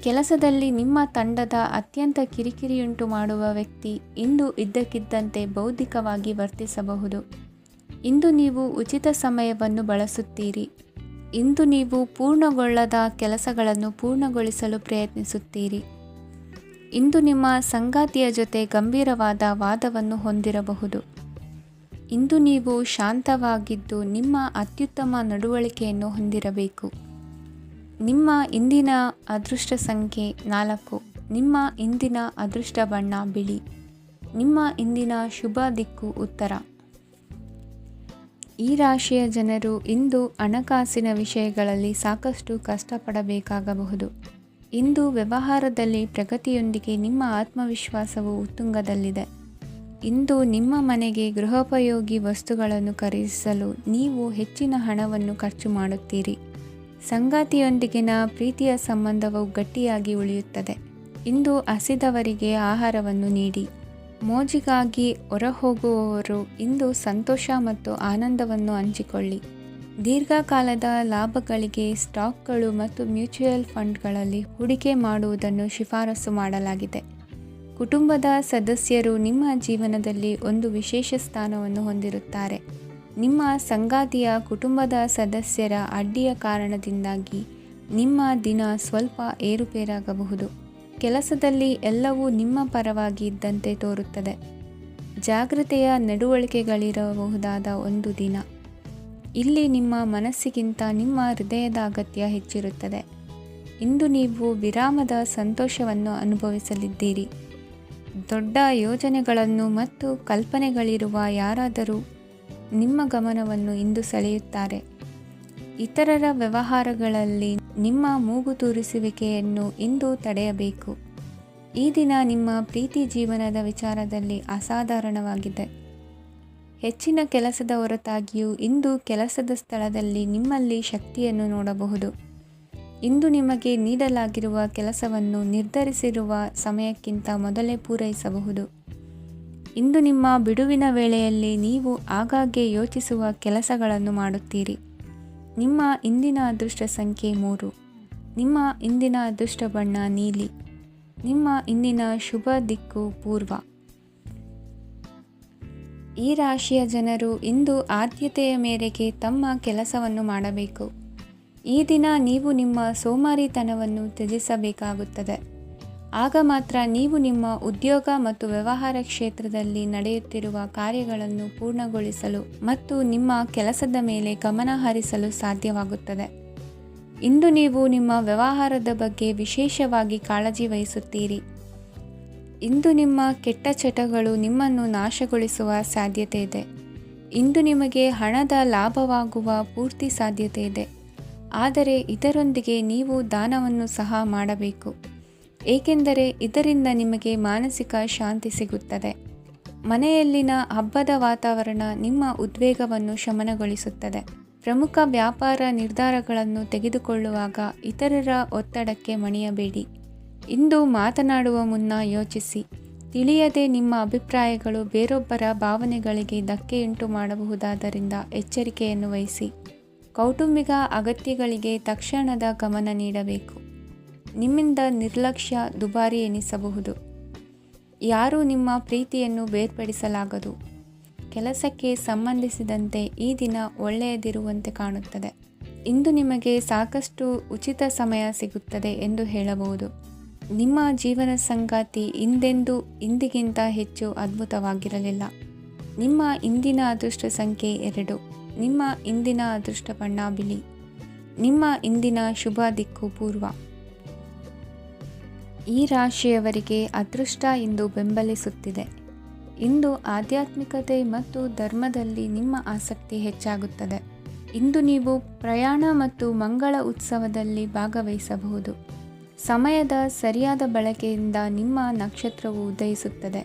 ಕೆಲಸದಲ್ಲಿ ನಿಮ್ಮ ತಂಡದ ಅತ್ಯಂತ ಕಿರಿಕಿರಿಯುಂಟು ಮಾಡುವ ವ್ಯಕ್ತಿ ಇಂದು ಇದ್ದಕ್ಕಿದ್ದಂತೆ ಬೌದ್ಧಿಕವಾಗಿ ವರ್ತಿಸಬಹುದು. ಇಂದು ನೀವು ಉಚಿತ ಸಮಯವನ್ನು ಬಳಸುತ್ತೀರಿ. ಇಂದು ನೀವು ಪೂರ್ಣಗೊಳ್ಳದ ಕೆಲಸಗಳನ್ನು ಪೂರ್ಣಗೊಳಿಸಲು ಪ್ರಯತ್ನಿಸುತ್ತೀರಿ. ಇಂದು ನಿಮ್ಮ ಸಂಗಾತಿಯ ಜೊತೆ ಗಂಭೀರವಾದ ವಾದವನ್ನು ಹೊಂದಿರಬಹುದು. ಇಂದು ನೀವು ಶಾಂತವಾಗಿದ್ದು ನಿಮ್ಮ ಅತ್ಯುತ್ತಮ ನಡವಳಿಕೆಯನ್ನು ಹೊಂದಿರಬೇಕು. ನಿಮ್ಮ ಇಂದಿನ ಅದೃಷ್ಟ ಸಂಖ್ಯೆ 4. ನಿಮ್ಮ ಇಂದಿನ ಅದೃಷ್ಟ ಬಣ್ಣ ಬಿಳಿ. ನಿಮ್ಮ ಇಂದಿನ ಶುಭ ದಿಕ್ಕು ಉತ್ತರ. ಈ ರಾಶಿಯ ಜನರು ಇಂದು ಹಣಕಾಸಿನ ವಿಷಯಗಳಲ್ಲಿ ಸಾಕಷ್ಟು ಕಷ್ಟಪಡಬೇಕಾಗಬಹುದು. ಇಂದು ವ್ಯವಹಾರದಲ್ಲಿ ಪ್ರಗತಿಯೊಂದಿಗೆ ನಿಮ್ಮ ಆತ್ಮವಿಶ್ವಾಸವು ಉತ್ತುಂಗದಲ್ಲಿದೆ. ಇಂದು ನಿಮ್ಮ ಮನೆಗೆ ಗೃಹೋಪಯೋಗಿ ವಸ್ತುಗಳನ್ನು ಖರೀದಿಸಲು ನೀವು ಹೆಚ್ಚಿನ ಹಣವನ್ನು ಖರ್ಚು ಮಾಡುತ್ತೀರಿ. ಸಂಗಾತಿಯೊಂದಿಗಿನ ಪ್ರೀತಿಯ ಸಂಬಂಧವು ಗಟ್ಟಿಯಾಗಿ ಉಳಿಯುತ್ತದೆ. ಇಂದು ಹಸಿದವರಿಗೆ ಆಹಾರವನ್ನು ನೀಡಿ. ಮೋಜಿಗಾಗಿ ಹೊರಹೋಗುವವರು ಇಂದು ಸಂತೋಷ ಮತ್ತು ಆನಂದವನ್ನು ಹಂಚಿಕೊಳ್ಳಿ. ದೀರ್ಘಕಾಲದ ಲಾಭಗಳಿಗೆ ಸ್ಟಾಕ್ಗಳು ಮತ್ತು ಮ್ಯೂಚುವಲ್ ಫಂಡ್ಗಳಲ್ಲಿ ಹೂಡಿಕೆ ಮಾಡುವುದನ್ನು ಶಿಫಾರಸು ಮಾಡಲಾಗಿದೆ. ಕುಟುಂಬದ ಸದಸ್ಯರು ನಿಮ್ಮ ಜೀವನದಲ್ಲಿ ಒಂದು ವಿಶೇಷ ಸ್ಥಾನವನ್ನು ಹೊಂದಿರುತ್ತಾರೆ. ನಿಮ್ಮ ಸಂಗಾತಿಯ ಕುಟುಂಬದ ಸದಸ್ಯರ ಅಡ್ಡಿಯ ಕಾರಣದಿಂದಾಗಿ ನಿಮ್ಮ ದಿನ ಸ್ವಲ್ಪ ಏರುಪೇರಾಗಬಹುದು. ಕೆಲಸದಲ್ಲಿ ಎಲ್ಲವೂ ನಿಮ್ಮ ಪರವಾಗಿ ಇದ್ದಂತೆ ತೋರುತ್ತದೆ. ಜಾಗ್ರತೆಯ ನಡವಳಿಕೆಗಳಿರಬಹುದಾದ ಒಂದು ದಿನ. ಇಲ್ಲಿ ನಿಮ್ಮ ಮನಸ್ಸಿಗಿಂತ ನಿಮ್ಮ ಹೃದಯದ ಅಗತ್ಯ ಹೆಚ್ಚಿರುತ್ತದೆ. ಇಂದು ನೀವು ವಿರಾಮದ ಸಂತೋಷವನ್ನು ಅನುಭವಿಸಲಿದ್ದೀರಿ. ದೊಡ್ಡ ಯೋಜನೆಗಳನ್ನು ಮತ್ತು ಕಲ್ಪನೆಗಳಿರುವ ಯಾರಾದರೂ ನಿಮ್ಮ ಗಮನವನ್ನು ಇಂದು ಸೆಳೆಯುತ್ತಾರೆ. ಇತರರ ವ್ಯವಹಾರಗಳಲ್ಲಿ ನಿಮ್ಮ ಮೂಗು ತೂರಿಸುವಿಕೆಯನ್ನು ಇಂದು ತಡೆಯಬೇಕು. ಈ ದಿನ ನಿಮ್ಮ ಪ್ರೀತಿ ಜೀವನದ ವಿಚಾರದಲ್ಲಿ ಅಸಾಧಾರಣವಾಗಿದೆ. ಹೆಚ್ಚಿನ ಕೆಲಸದ ಹೊರತಾಗಿಯೂ ಇಂದು ಕೆಲಸದ ಸ್ಥಳದಲ್ಲಿ ನಿಮ್ಮಲ್ಲಿ ಶಕ್ತಿಯನ್ನು ನೋಡಬಹುದು. ಇಂದು ನಿಮಗೆ ನೀಡಲಾಗಿರುವ ಕೆಲಸವನ್ನು ನಿರ್ಧರಿಸಿರುವ ಸಮಯಕ್ಕಿಂತ ಮೊದಲೇ ಪೂರೈಸಬಹುದು. ಇಂದು ನಿಮ್ಮ ಬಿಡುವಿನ ವೇಳೆಯಲ್ಲಿ ನೀವು ಆಗಾಗ್ಗೆ ಯೋಚಿಸುವ ಕೆಲಸಗಳನ್ನು ಮಾಡುತ್ತೀರಿ. ನಿಮ್ಮ ಇಂದಿನ ಅದೃಷ್ಟ ಸಂಖ್ಯೆ 3. ನಿಮ್ಮ ಇಂದಿನ ಅದೃಷ್ಟ ಬಣ್ಣ ನೀಲಿ. ನಿಮ್ಮ ಇಂದಿನ ಶುಭ ದಿಕ್ಕು ಪೂರ್ವ. ಈ ರಾಶಿಯ ಜನರು ಇಂದು ಆದ್ಯತೆಯ ಮೇರೆಗೆ ತಮ್ಮ ಕೆಲಸವನ್ನು ಮಾಡಬೇಕು. ಈ ದಿನ ನೀವು ನಿಮ್ಮ ಸೋಮಾರಿತನವನ್ನು ತ್ಯಜಿಸಬೇಕಾಗುತ್ತದೆ. ಆಗ ಮಾತ್ರ ನೀವು ನಿಮ್ಮ ಉದ್ಯೋಗ ಮತ್ತು ವ್ಯವಹಾರ ಕ್ಷೇತ್ರದಲ್ಲಿ ನಡೆಯುತ್ತಿರುವ ಕಾರ್ಯಗಳನ್ನು ಪೂರ್ಣಗೊಳಿಸಲು ಮತ್ತು ನಿಮ್ಮ ಕೆಲಸದ ಮೇಲೆ ಗಮನ ಹರಿಸಲು ಸಾಧ್ಯವಾಗುತ್ತದೆ. ಇಂದು ನೀವು ನಿಮ್ಮ ವ್ಯವಹಾರದ ಬಗ್ಗೆ ವಿಶೇಷವಾಗಿ ಕಾಳಜಿ ವಹಿಸುತ್ತೀರಿ. ಇಂದು ನಿಮ್ಮ ಕೆಟ್ಟ ಚಟಗಳು ನಿಮ್ಮನ್ನು ನಾಶಗೊಳಿಸುವ ಸಾಧ್ಯತೆ ಇದೆ. ಇಂದು ನಿಮಗೆ ಹಣದ ಲಾಭವಾಗುವ ಪೂರ್ತಿ ಸಾಧ್ಯತೆ ಇದೆ. ಆದರೆ ಇದರೊಂದಿಗೆ ನೀವು ದಾನವನ್ನು ಸಹ ಮಾಡಬೇಕು, ಏಕೆಂದರೆ ಇದರಿಂದ ನಿಮಗೆ ಮಾನಸಿಕ ಶಾಂತಿ ಸಿಗುತ್ತದೆ. ಮನೆಯಲ್ಲಿನ ಹಬ್ಬದ ವಾತಾವರಣ ನಿಮ್ಮ ಉದ್ವೇಗವನ್ನು ಶಮನಗೊಳಿಸುತ್ತದೆ. ಪ್ರಮುಖ ವ್ಯಾಪಾರ ನಿರ್ಧಾರಗಳನ್ನು ತೆಗೆದುಕೊಳ್ಳುವಾಗ ಇತರರ ಒತ್ತಡಕ್ಕೆ ಮಣಿಯಬೇಡಿ. ಇಂದು ಮಾತನಾಡುವ ಮುನ್ನ ಯೋಚಿಸಿ. ತಿಳಿಯದೆ ನಿಮ್ಮ ಅಭಿಪ್ರಾಯಗಳು ಬೇರೊಬ್ಬರ ಭಾವನೆಗಳಿಗೆ ಧಕ್ಕೆಯುಂಟು ಮಾಡಬಹುದಾದ್ದರಿಂದ ಎಚ್ಚರಿಕೆಯನ್ನು ವಹಿಸಿ. ಕೌಟುಂಬಿಕ ಅಗತ್ಯಗಳಿಗೆ ತಕ್ಷಣದ ಗಮನ ನೀಡಬೇಕು. ನಿಮ್ಮಿಂದ ನಿರ್ಲಕ್ಷ್ಯ ದುಬಾರಿ ಎನಿಸಬಹುದು. ಯಾರೂ ನಿಮ್ಮ ಪ್ರೀತಿಯನ್ನು ಬೇರ್ಪಡಿಸಲಾಗದು. ಕೆಲಸಕ್ಕೆ ಸಂಬಂಧಿಸಿದಂತೆ ಈ ದಿನ ಒಳ್ಳೆಯದಿರುವಂತೆ ಕಾಣುತ್ತದೆ. ಇಂದು ನಿಮಗೆ ಸಾಕಷ್ಟು ಉಚಿತ ಸಮಯ ಸಿಗುತ್ತದೆ ಎಂದು ಹೇಳಬಹುದು. ನಿಮ್ಮ ಜೀವನ ಸಂಗಾತಿ ಇಂದಿಗಿಂತ ಹೆಚ್ಚು ಅದ್ಭುತವಾಗಿರಲಿಲ್ಲ. ನಿಮ್ಮ ಇಂದಿನ ಅದೃಷ್ಟ ಸಂಖ್ಯೆ 2. ನಿಮ್ಮ ಇಂದಿನ ಅದೃಷ್ಟ ಬಣ್ಣ ಬಿಳಿ. ನಿಮ್ಮ ಇಂದಿನ ಶುಭ ದಿಕ್ಕು ಪೂರ್ವ. ಈ ರಾಶಿಯವರಿಗೆ ಅದೃಷ್ಟ ಇಂದು ಬೆಂಬಲಿಸುತ್ತಿದೆ. ಇಂದು ಆಧ್ಯಾತ್ಮಿಕತೆ ಮತ್ತು ಧರ್ಮದಲ್ಲಿ ನಿಮ್ಮ ಆಸಕ್ತಿ ಹೆಚ್ಚಾಗುತ್ತದೆ. ಇಂದು ನೀವು ಪ್ರಯಾಣ ಮತ್ತು ಮಂಗಳ ಉತ್ಸವದಲ್ಲಿ ಭಾಗವಹಿಸಬಹುದು. ಸಮಯದ ಸರಿಯಾದ ಬಳಕೆಯಿಂದ ನಿಮ್ಮ ನಕ್ಷತ್ರವು ಉದಯಿಸುತ್ತದೆ.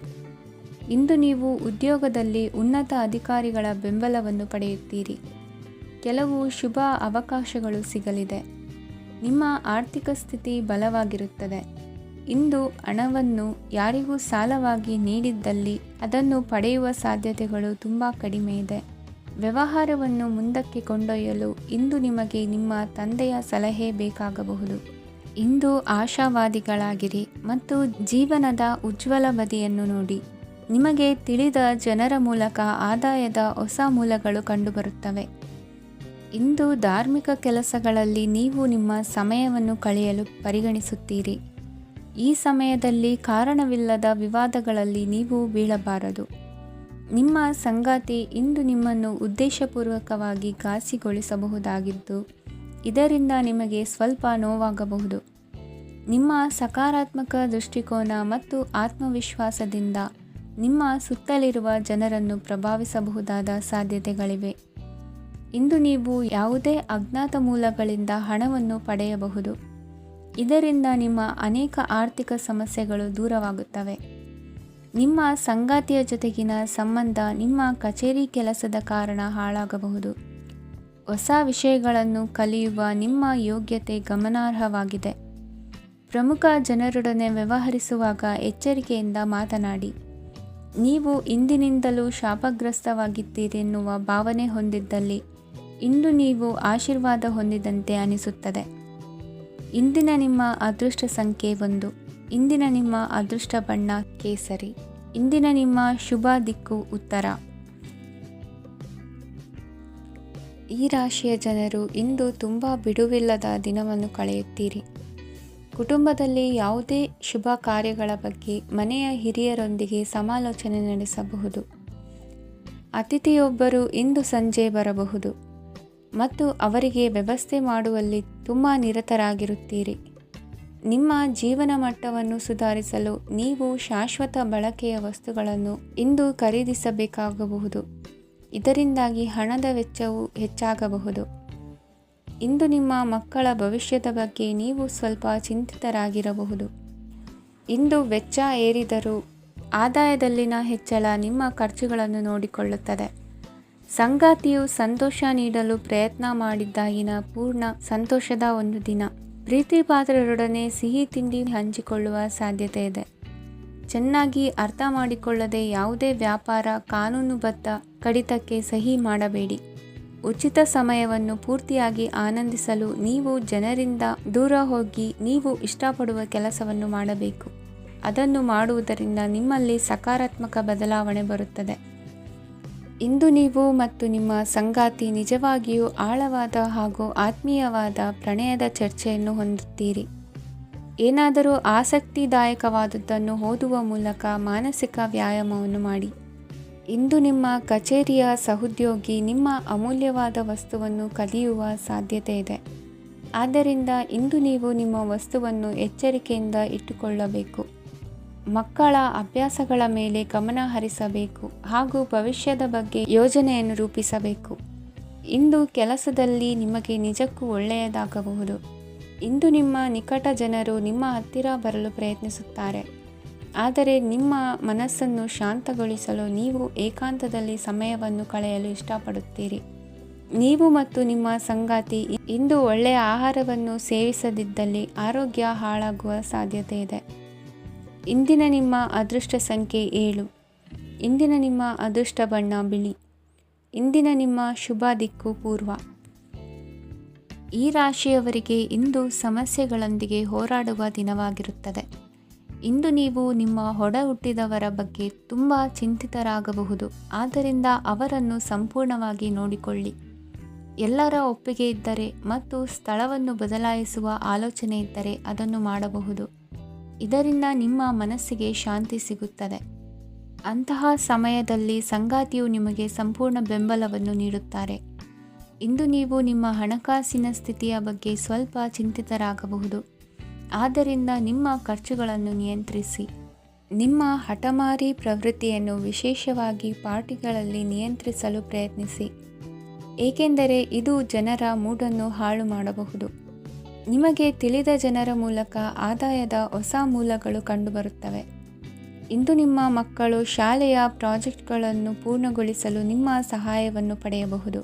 ಇಂದು ನೀವು ಉದ್ಯೋಗದಲ್ಲಿ ಉನ್ನತ ಅಧಿಕಾರಿಗಳ ಬೆಂಬಲವನ್ನು ಪಡೆಯುತ್ತೀರಿ. ಕೆಲವು ಶುಭ ಅವಕಾಶಗಳು ಸಿಗಲಿದೆ. ನಿಮ್ಮ ಆರ್ಥಿಕ ಸ್ಥಿತಿ ಬಲವಾಗಿರುತ್ತದೆ. ಇಂದು ಹಣವನ್ನು ಯಾರಿಗೂ ಸಾಲವಾಗಿ ನೀಡಿದ್ದಲ್ಲಿ ಅದನ್ನು ಪಡೆಯುವ ಸಾಧ್ಯತೆಗಳು ತುಂಬ ಕಡಿಮೆ ಇದೆ. ವ್ಯವಹಾರವನ್ನು ಮುಂದಕ್ಕೆ ಕೊಂಡೊಯ್ಯಲು ಇಂದು ನಿಮಗೆ ನಿಮ್ಮ ತಂದೆಯ ಸಲಹೆ ಬೇಕಾಗಬಹುದು. ಇಂದು ಆಶಾವಾದಿಗಳಾಗಿರಿ ಮತ್ತು ಜೀವನದ ಉಜ್ವಲ ಬದಿಯನ್ನು ನೋಡಿ. ನಿಮಗೆ ತಿಳಿದ ಜನರ ಮೂಲಕ ಆದಾಯದ ಹೊಸ ಮೂಲಗಳು ಕಂಡುಬರುತ್ತವೆ. ಇಂದು ಧಾರ್ಮಿಕ ಕೆಲಸಗಳಲ್ಲಿ ನೀವು ನಿಮ್ಮ ಸಮಯವನ್ನು ಕಳೆಯಲು ಪರಿಗಣಿಸುತ್ತೀರಿ. ಈ ಸಮಯದಲ್ಲಿ ಕಾರಣವಿಲ್ಲದ ವಿವಾದಗಳಲ್ಲಿ ನೀವು ಬೀಳಬಾರದು. ನಿಮ್ಮ ಸಂಗಾತಿ ಇಂದು ನಿಮ್ಮನ್ನು ಉದ್ದೇಶಪೂರ್ವಕವಾಗಿ ಘಾಸಿಗೊಳಿಸಬಹುದಾಗಿದ್ದು, ಇದರಿಂದ ನಿಮಗೆ ಸ್ವಲ್ಪ ನೋವಾಗಬಹುದು. ನಿಮ್ಮ ಸಕಾರಾತ್ಮಕ ದೃಷ್ಟಿಕೋನ ಮತ್ತು ಆತ್ಮವಿಶ್ವಾಸದಿಂದ ನಿಮ್ಮ ಸುತ್ತಲಿರುವ ಜನರನ್ನು ಪ್ರಭಾವಿಸಬಹುದಾದ ಸಾಧ್ಯತೆಗಳಿವೆ. ಇಂದು ನೀವು ಯಾವುದೇ ಅಜ್ಞಾತ ಮೂಲಗಳಿಂದ ಹಣವನ್ನು ಪಡೆಯಬಹುದು. ಇದರಿಂದ ನಿಮ್ಮ ಅನೇಕ ಆರ್ಥಿಕ ಸಮಸ್ಯೆಗಳು ದೂರವಾಗುತ್ತವೆ. ನಿಮ್ಮ ಸಂಗಾತಿಯ ಜೊತೆಗಿನ ಸಂಬಂಧ ನಿಮ್ಮ ಕಚೇರಿ ಕೆಲಸದ ಕಾರಣ ಹಾಳಾಗಬಹುದು. ಹೊಸ ವಿಷಯಗಳನ್ನು ಕಲಿಯುವ ನಿಮ್ಮ ಯೋಗ್ಯತೆ ಗಮನಾರ್ಹವಾಗಿದೆ. ಪ್ರಮುಖ ಜನರೊಡನೆ ವ್ಯವಹರಿಸುವಾಗ ಎಚ್ಚರಿಕೆಯಿಂದ ಮಾತನಾಡಿ. ನೀವು ಇಂದಿನಿಂದಲೂ ಶಾಪಗ್ರಸ್ತವಾಗಿದ್ದೀರೆನ್ನುವ ಭಾವನೆ ಹೊಂದಿದ್ದಲ್ಲಿ ಇಂದು ನೀವು ಆಶೀರ್ವಾದ ಹೊಂದಿದಂತೆ ಅನಿಸುತ್ತದೆ. ಇಂದಿನ ನಿಮ್ಮ ಅದೃಷ್ಟ ಸಂಖ್ಯೆ 1. ಇಂದಿನ ನಿಮ್ಮ ಅದೃಷ್ಟ ಬಣ್ಣ ಕೇಸರಿ. ಇಂದಿನ ನಿಮ್ಮ ಶುಭ ದಿಕ್ಕು ಉತ್ತರ. ಈ ರಾಶಿಯ ಜನರು ಇಂದು ತುಂಬ ಬಿಡುವಿಲ್ಲದ ದಿನವನ್ನು ಕಳೆಯುತ್ತೀರಿ. ಕುಟುಂಬದಲ್ಲಿ ಯಾವುದೇ ಶುಭ ಕಾರ್ಯಗಳ ಬಗ್ಗೆ ಮನೆಯ ಹಿರಿಯರೊಂದಿಗೆ ಸಮಾಲೋಚನೆ ನಡೆಸಬಹುದು. ಅತಿಥಿಯೊಬ್ಬರು ಇಂದು ಸಂಜೆ ಬರಬಹುದು ಮತ್ತು ಅವರಿಗೆ ವ್ಯವಸ್ಥೆ ಮಾಡುವಲ್ಲಿ ತುಂಬ ನಿರತರಾಗಿರುತ್ತೀರಿ. ನಿಮ್ಮ ಜೀವನ ಮಟ್ಟವನ್ನು ಸುಧಾರಿಸಲು ನೀವು ಶಾಶ್ವತ ಬಳಕೆಯ ವಸ್ತುಗಳನ್ನು ಇಂದು ಖರೀದಿಸಬೇಕಾಗಬಹುದು. ಇದರಿಂದಾಗಿ ಹಣದ ವೆಚ್ಚವು ಹೆಚ್ಚಾಗಬಹುದು. ಇಂದು ನಿಮ್ಮ ಮಕ್ಕಳ ಭವಿಷ್ಯದ ಬಗ್ಗೆ ನೀವು ಸ್ವಲ್ಪ ಚಿಂತಿತರಾಗಿರಬಹುದು. ಇಂದು ವೆಚ್ಚ ಏರಿದರೂ ಆದಾಯದಲ್ಲಿನ ಹೆಚ್ಚಳ ನಿಮ್ಮ ಖರ್ಚುಗಳನ್ನು ನೋಡಿಕೊಳ್ಳುತ್ತದೆ. ಸಂಗಾತಿಯು ಸಂತೋಷ ನೀಡಲು ಪ್ರಯತ್ನ ಮಾಡಿದ್ದಾಗಿನ ಪೂರ್ಣ ಸಂತೋಷದ ಒಂದು ದಿನ. ಪ್ರೀತಿ ಪಾತ್ರರೊಡನೆ ಸಿಹಿ ತಿಂಡಿ ಹಂಚಿಕೊಳ್ಳುವ ಸಾಧ್ಯತೆ ಇದೆ. ಚೆನ್ನಾಗಿ ಅರ್ಥ ಮಾಡಿಕೊಳ್ಳದೆ ಯಾವುದೇ ವ್ಯಾಪಾರ ಕಾನೂನುಬದ್ಧ ಕಡಿತಕ್ಕೆ ಸಹಿ ಮಾಡಬೇಡಿ. ಉಚಿತ ಸಮಯವನ್ನು ಪೂರ್ತಿಯಾಗಿ ಆನಂದಿಸಲು ನೀವು ಜನರಿಂದ ದೂರ ಹೋಗಿ ನೀವು ಇಷ್ಟಪಡುವ ಕೆಲಸವನ್ನು ಮಾಡಬೇಕು. ಅದನ್ನು ಮಾಡುವುದರಿಂದ ನಿಮ್ಮಲ್ಲಿ ಸಕಾರಾತ್ಮಕ ಬದಲಾವಣೆ ಬರುತ್ತದೆ. ಇಂದು ನೀವು ಮತ್ತು ನಿಮ್ಮ ಸಂಗಾತಿ ನಿಜವಾಗಿಯೂ ಆಳವಾದ ಹಾಗೂ ಆತ್ಮೀಯವಾದ ಪ್ರಣಯದ ಚರ್ಚೆಯನ್ನು ಹೊಂದುತ್ತೀರಿ. ಏನಾದರೂ ಆಸಕ್ತಿದಾಯಕವಾದದ್ದನ್ನು ಓದುವ ಮೂಲಕ ಮಾನಸಿಕ ವ್ಯಾಯಾಮವನ್ನು ಮಾಡಿ. ಇಂದು ನಿಮ್ಮ ಕಚೇರಿಯ ಸಹೋದ್ಯೋಗಿ ನಿಮ್ಮ ಅಮೂಲ್ಯವಾದ ವಸ್ತುವನ್ನು ಕದಿಯುವ ಸಾಧ್ಯತೆ ಇದೆ. ಆದ್ದರಿಂದ ಇಂದು ನೀವು ನಿಮ್ಮ ವಸ್ತುವನ್ನು ಎಚ್ಚರಿಕೆಯಿಂದ ಇಟ್ಟುಕೊಳ್ಳಬೇಕು. ಮಕ್ಕಳ ಅಭ್ಯಾಸಗಳ ಮೇಲೆ ಗಮನ ಹರಿಸಬೇಕು ಹಾಗೂ ಭವಿಷ್ಯದ ಬಗ್ಗೆ ಯೋಜನೆಯನ್ನು ರೂಪಿಸಬೇಕು. ಇಂದು ಕೆಲಸದಲ್ಲಿ ನಿಮಗೆ ನಿಜಕ್ಕೂ ಒಳ್ಳೆಯದಾಗಬಹುದು. ಇಂದು ನಿಮ್ಮ ನಿಕಟ ಜನರು ನಿಮ್ಮ ಹತ್ತಿರ ಬರಲು ಪ್ರಯತ್ನಿಸುತ್ತಾರೆ. ಆದರೆ ನಿಮ್ಮ ಮನಸ್ಸನ್ನು ಶಾಂತಗೊಳಿಸಲು ನೀವು ಏಕಾಂತದಲ್ಲಿ ಸಮಯವನ್ನು ಕಳೆಯಲು ಇಷ್ಟಪಡುತ್ತೀರಿ. ನೀವು ಮತ್ತು ನಿಮ್ಮ ಸಂಗಾತಿ ಇಂದು ಒಳ್ಳೆಯ ಆಹಾರವನ್ನು ಸೇವಿಸದಿದ್ದಲ್ಲಿ ಆರೋಗ್ಯ ಹಾಳಾಗುವ ಸಾಧ್ಯತೆ ಇದೆ. ಇಂದಿನ ನಿಮ್ಮ ಅದೃಷ್ಟ ಸಂಖ್ಯೆ 7. ಇಂದಿನ ನಿಮ್ಮ ಅದೃಷ್ಟ ಬಣ್ಣ ಬಿಳಿ. ಇಂದಿನ ನಿಮ್ಮ ಶುಭ ದಿಕ್ಕು ಪೂರ್ವ. ಈ ರಾಶಿಯವರಿಗೆ ಇಂದು ಸಮಸ್ಯೆಗಳೊಂದಿಗೆ ಹೋರಾಡುವ ದಿನವಾಗಿರುತ್ತದೆ. ಇಂದು ನೀವು ನಿಮ್ಮ ಒಡ ಹುಟ್ಟಿದವರ ಬಗ್ಗೆ ತುಂಬ ಚಿಂತಿತರಾಗಬಹುದು. ಆದ್ದರಿಂದ ಅವರನ್ನು ಸಂಪೂರ್ಣವಾಗಿ ನೋಡಿಕೊಳ್ಳಿ. ಎಲ್ಲರ ಒಪ್ಪಿಗೆ ಇದ್ದರೆ ಮತ್ತು ಸ್ಥಳವನ್ನು ಬದಲಾಯಿಸುವ ಆಲೋಚನೆ ಇದ್ದರೆ ಅದನ್ನು ಮಾಡಬಹುದು. ಇದರಿಂದ ನಿಮ್ಮ ಮನಸ್ಸಿಗೆ ಶಾಂತಿ ಸಿಗುತ್ತದೆ. ಅಂತಹ ಸಮಯದಲ್ಲಿ ಸಂಗಾತಿಯು ನಿಮಗೆ ಸಂಪೂರ್ಣ ಬೆಂಬಲವನ್ನು ನೀಡುತ್ತಾರೆ. ಇಂದು ನೀವು ನಿಮ್ಮ ಹಣಕಾಸಿನ ಸ್ಥಿತಿಯ ಬಗ್ಗೆ ಸ್ವಲ್ಪ ಚಿಂತಿತರಾಗಬಹುದು. ಆದ್ದರಿಂದ ನಿಮ್ಮ ಖರ್ಚುಗಳನ್ನು ನಿಯಂತ್ರಿಸಿ. ನಿಮ್ಮ ಹಠಮಾರಿ ಪ್ರವೃತ್ತಿಯನ್ನು ವಿಶೇಷವಾಗಿ ಪಾರ್ಟಿಗಳಲ್ಲಿ ನಿಯಂತ್ರಿಸಲು ಪ್ರಯತ್ನಿಸಿ, ಏಕೆಂದರೆ ಇದು ಜನರ ಮೂಡನ್ನು ಹಾಳು ಮಾಡಬಹುದು. ನಿಮಗೆ ತಿಳಿದ ಜನರ ಮೂಲಕ ಆದಾಯದ ಹೊಸ ಮೂಲಗಳು ಕಂಡುಬರುತ್ತವೆ. ಇಂದು ನಿಮ್ಮ ಮಕ್ಕಳು ಶಾಲೆಯ ಪ್ರಾಜೆಕ್ಟ್ಗಳನ್ನು ಪೂರ್ಣಗೊಳಿಸಲು ನಿಮ್ಮ ಸಹಾಯವನ್ನು ಪಡೆಯಬಹುದು.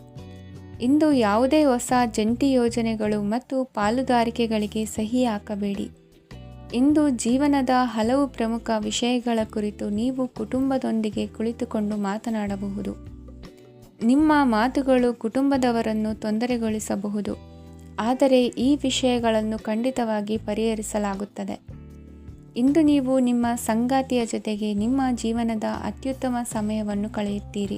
ಇಂದು ಯಾವುದೇ ಹೊಸ ಜಂಟಿ ಯೋಜನೆಗಳು ಮತ್ತು ಪಾಲುದಾರಿಕೆಗಳಿಗೆ ಸಹಿ ಹಾಕಬೇಡಿ. ಇಂದು ಜೀವನದ ಹಲವು ಪ್ರಮುಖ ವಿಷಯಗಳ ಕುರಿತು ನೀವು ಕುಟುಂಬದೊಂದಿಗೆ ಕುಳಿತುಕೊಂಡು ಮಾತನಾಡಬಹುದು. ನಿಮ್ಮ ಮಾತುಗಳು ಕುಟುಂಬದವರನ್ನು ತೊಂದರೆಗೊಳಿಸಬಹುದು, ಆದರೆ ಈ ವಿಷಯಗಳನ್ನು ಖಂಡಿತವಾಗಿ ಪರಿಹರಿಸಲಾಗುತ್ತದೆ. ಇಂದು ನೀವು ನಿಮ್ಮ ಸಂಗಾತಿಯ ಜೊತೆಗೆ ನಿಮ್ಮ ಜೀವನದ ಅತ್ಯುತ್ತಮ ಸಮಯವನ್ನು ಕಳೆಯುತ್ತೀರಿ.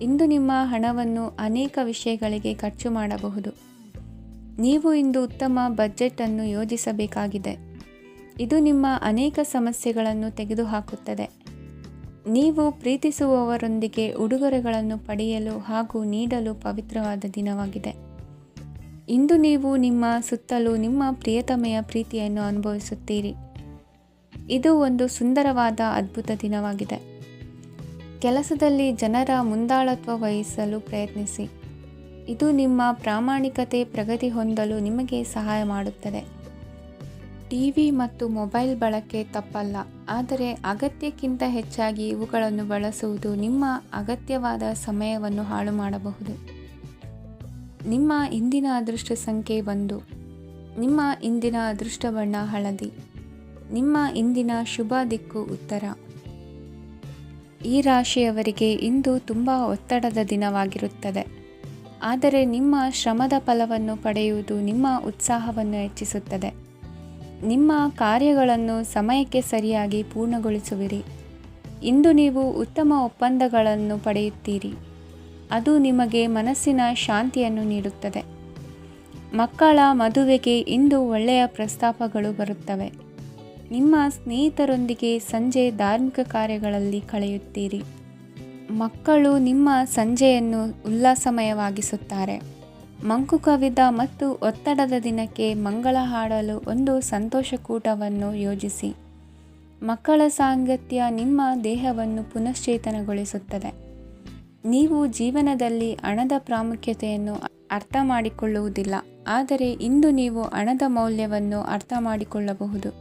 ಇಂದು ನಿಮ್ಮ ಹಣವನ್ನು ಅನೇಕ ವಿಷಯಗಳಿಗೆ ಖರ್ಚು ಮಾಡಬಹುದು. ನೀವು ಇಂದು ಉತ್ತಮ ಬಜೆಟ್ ಅನ್ನು ಯೋಜಿಸಬೇಕಾಗಿದೆ. ಇದು ನಿಮ್ಮ ಅನೇಕ ಸಮಸ್ಯೆಗಳನ್ನು ತೆಗೆದುಹಾಕುತ್ತದೆ. ನೀವು ಪ್ರೀತಿಸುವವರೊಂದಿಗೆ ಉಡುಗೊರೆಗಳನ್ನು ಪಡೆಯಲು ಹಾಗೂ ನೀಡಲು ಪವಿತ್ರವಾದ ದಿನವಾಗಿದೆ. ಇಂದು ನೀವು ನಿಮ್ಮ ಸುತ್ತಲೂ ನಿಮ್ಮ ಪ್ರಿಯತಮೆಯ ಪ್ರೀತಿಯನ್ನು ಅನುಭವಿಸುತ್ತೀರಿ. ಇದು ಒಂದು ಸುಂದರವಾದ ಅದ್ಭುತ ದಿನವಾಗಿದೆ. ಕೆಲಸದಲ್ಲಿ ಜನರ ಮುಂದಾಳತ್ವ ವಹಿಸಲು ಪ್ರಯತ್ನಿಸಿ. ಇದು ನಿಮ್ಮ ಪ್ರಾಮಾಣಿಕತೆ ಪ್ರಗತಿ ಹೊಂದಲು ನಿಮಗೆ ಸಹಾಯ ಮಾಡುತ್ತದೆ. ಟಿವಿ ಮತ್ತು ಮೊಬೈಲ್ ಬಳಕೆ ತಪ್ಪಲ್ಲ, ಆದರೆ ಅಗತ್ಯಕ್ಕಿಂತ ಹೆಚ್ಚಾಗಿ ಇವುಗಳನ್ನು ಬಳಸುವುದು ನಿಮ್ಮ ಅಗತ್ಯವಾದ ಸಮಯವನ್ನು ಹಾಳು ಮಾಡಬಹುದು. ನಿಮ್ಮ ಇಂದಿನ ಅದೃಷ್ಟ ಸಂಖ್ಯೆ 1. ನಿಮ್ಮ ಇಂದಿನ ಅದೃಷ್ಟ ಬಣ್ಣ ಹಳದಿ. ನಿಮ್ಮ ಇಂದಿನ ಶುಭ ದಿಕ್ಕು ಉತ್ತರ. ಈ ರಾಶಿಯವರಿಗೆ ಇಂದು ತುಂಬ ಒತ್ತಡದ ದಿನವಾಗಿರುತ್ತದೆ, ಆದರೆ ನಿಮ್ಮ ಶ್ರಮದ ಫಲವನ್ನು ಪಡೆಯುವುದು ನಿಮ್ಮ ಉತ್ಸಾಹವನ್ನು ಹೆಚ್ಚಿಸುತ್ತದೆ. ನಿಮ್ಮ ಕಾರ್ಯಗಳನ್ನು ಸಮಯಕ್ಕೆ ಸರಿಯಾಗಿ ಪೂರ್ಣಗೊಳಿಸುವಿರಿ. ಇಂದು ನೀವು ಉತ್ತಮ ಒಪ್ಪಂದಗಳನ್ನು ಪಡೆಯುತ್ತೀರಿ. ಅದು ನಿಮಗೆ ಮನಸ್ಸಿನ ಶಾಂತಿಯನ್ನು ನೀಡುತ್ತದೆ. ಮಕ್ಕಳ ಮದುವೆಗೆ ಇಂದು ಒಳ್ಳೆಯ ಪ್ರಸ್ತಾಪಗಳು ಬರುತ್ತವೆ. ನಿಮ್ಮ ಸ್ನೇಹಿತರೊಂದಿಗೆ ಸಂಜೆ ಧಾರ್ಮಿಕ ಕಾರ್ಯಗಳಲ್ಲಿ ಕಳೆಯುತ್ತೀರಿ. ಮಕ್ಕಳು ನಿಮ್ಮ ಸಂಜೆಯನ್ನು ಉಲ್ಲಾಸಮಯವಾಗಿಸುತ್ತಾರೆ. ಮಂಕು ಕವಿದ ಮತ್ತು ಒತ್ತಡದ ದಿನಕ್ಕೆ ಮಂಗಳ ಹಾಡಲು ಒಂದು ಸಂತೋಷಕೂಟವನ್ನು ಯೋಜಿಸಿ. ಮಕ್ಕಳ ಸಾಂಗತ್ಯ ನಿಮ್ಮ ದೇಹವನ್ನು ಪುನಶ್ಚೇತನಗೊಳಿಸುತ್ತದೆ. ನೀವು ಜೀವನದಲ್ಲಿ ಹಣದ ಪ್ರಾಮುಖ್ಯತೆಯನ್ನು ಅರ್ಥ ಮಾಡಿಕೊಳ್ಳುವುದಿಲ್ಲ, ಆದರೆ ಇಂದು ನೀವು ಹಣದ ಮೌಲ್ಯವನ್ನು ಅರ್ಥ ಮಾಡಿಕೊಳ್ಳಬಹುದು.